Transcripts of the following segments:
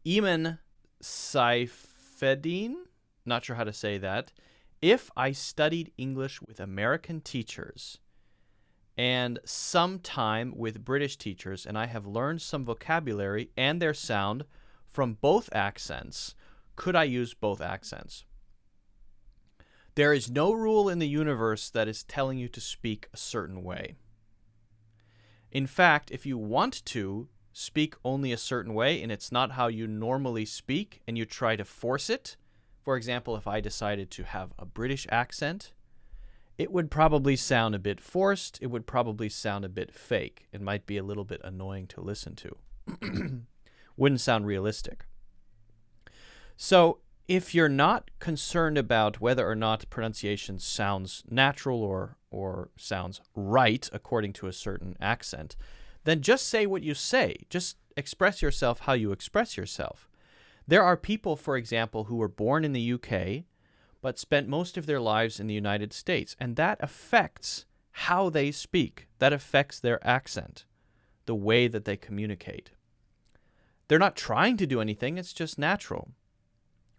Eamon Saifeddin, not sure how to say that. If I studied English with American teachers and some time with British teachers, and I have learned some vocabulary and their sound from both accents, could I use both accents? There is no rule in the universe that is telling you to speak a certain way. In fact, if you want to speak only a certain way and it's not how you normally speak and you try to force it, for example, if I decided to have a British accent, it would probably sound a bit forced. It would probably sound a bit fake. It might be a little bit annoying to listen to. Wouldn't sound realistic. So if you're not concerned about whether or not pronunciation sounds natural or sounds right according to a certain accent, then just say what you say. Just express yourself how you express yourself. There are people, for example, who were born in the UK but spent most of their lives in the United States, and that affects how they speak. That affects their accent, the way that they communicate. They're not trying to do anything, it's just natural.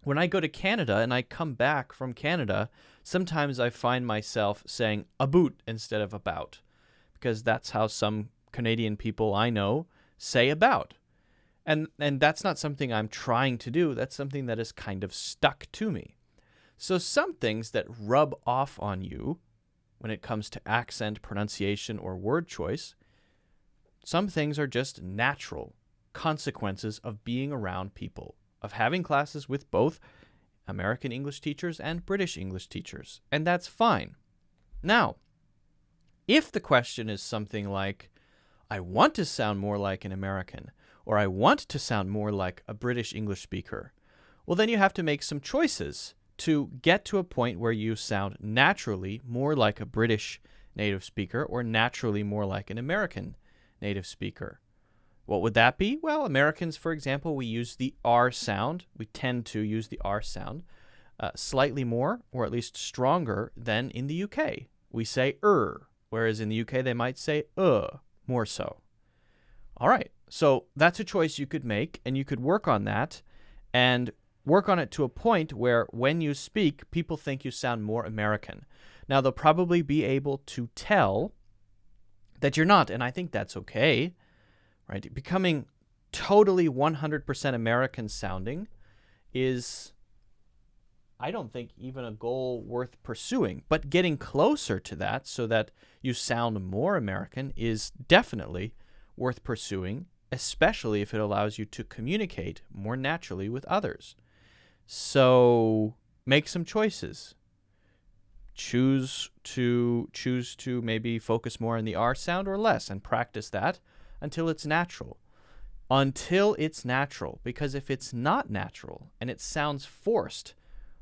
When I go to Canada and I come back from Canada, sometimes I find myself saying aboot instead of about, because that's how some Canadian people I know say about. And that's not something I'm trying to do. That's something that is kind of stuck to me. So some things that rub off on you when it comes to accent, pronunciation, or word choice, some things are just natural consequences of being around people, of having classes with both American English teachers and British English teachers. And that's fine. Now, if the question is something like, I want to sound more like an American, or I want to sound more like a British English speaker, well, then you have to make some choices to get to a point where you sound naturally more like a British native speaker or naturally more like an American native speaker. What would that be? Well, Americans, for example, we use the R sound. We tend to use the R sound slightly more, or at least stronger, than in the UK. We say whereas in the UK they might say more so. All right, so that's a choice you could make, and you could work on that and work on it to a point where when you speak, people think you sound more American. Now, they'll probably be able to tell that you're not, and I think that's okay, right? Becoming totally 100% American sounding is, I don't think, even a goal worth pursuing. But getting closer to that so that you sound more American is definitely worth pursuing, especially if it allows you to communicate more naturally with others. So make some choices. Choose to maybe focus more on the R sound or less, and practice that until it's natural. Until it's natural, because if it's not natural and it sounds forced,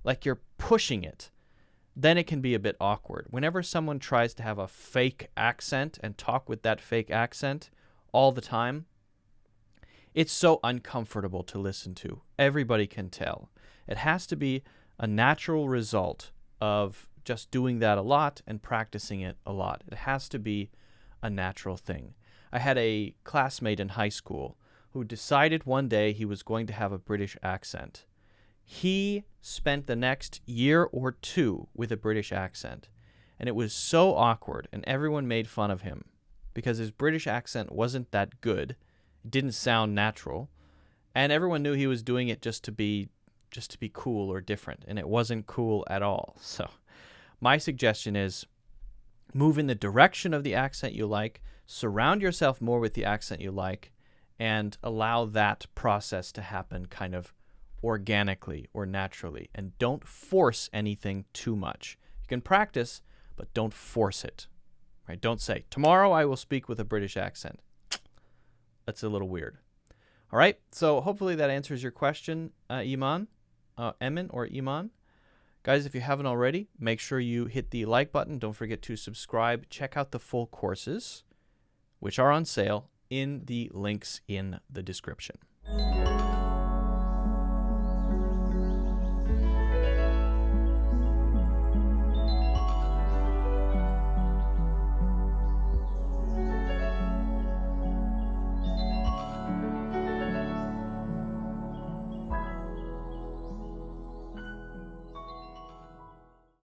like you're pushing it, then it can be a bit awkward. Whenever someone tries to have a fake accent and talk with that fake accent all the time, it's so uncomfortable to listen to. Everybody can tell. It has to be a natural result of just doing that a lot and practicing it a lot. It has to be a natural thing. I had a classmate in high school who decided one day he was going to have a British accent. He spent the next year or two with a British accent, and it was so awkward, and everyone made fun of him because his British accent wasn't that good. It didn't sound natural, and everyone knew he was doing it just to be cool or different, and it wasn't cool at all. So my suggestion is move in the direction of the accent you like, surround yourself more with the accent you like, and allow that process to happen kind of organically or naturally, and don't force anything too much. You can practice, but don't force it. Right? Don't say, tomorrow I will speak with a British accent. That's a little weird. All right, so hopefully that answers your question, Eamon, Emin or Iman. Guys, if you haven't already, make sure you hit the like button. Don't forget to subscribe. Check out the full courses, which are on sale in the links in the description.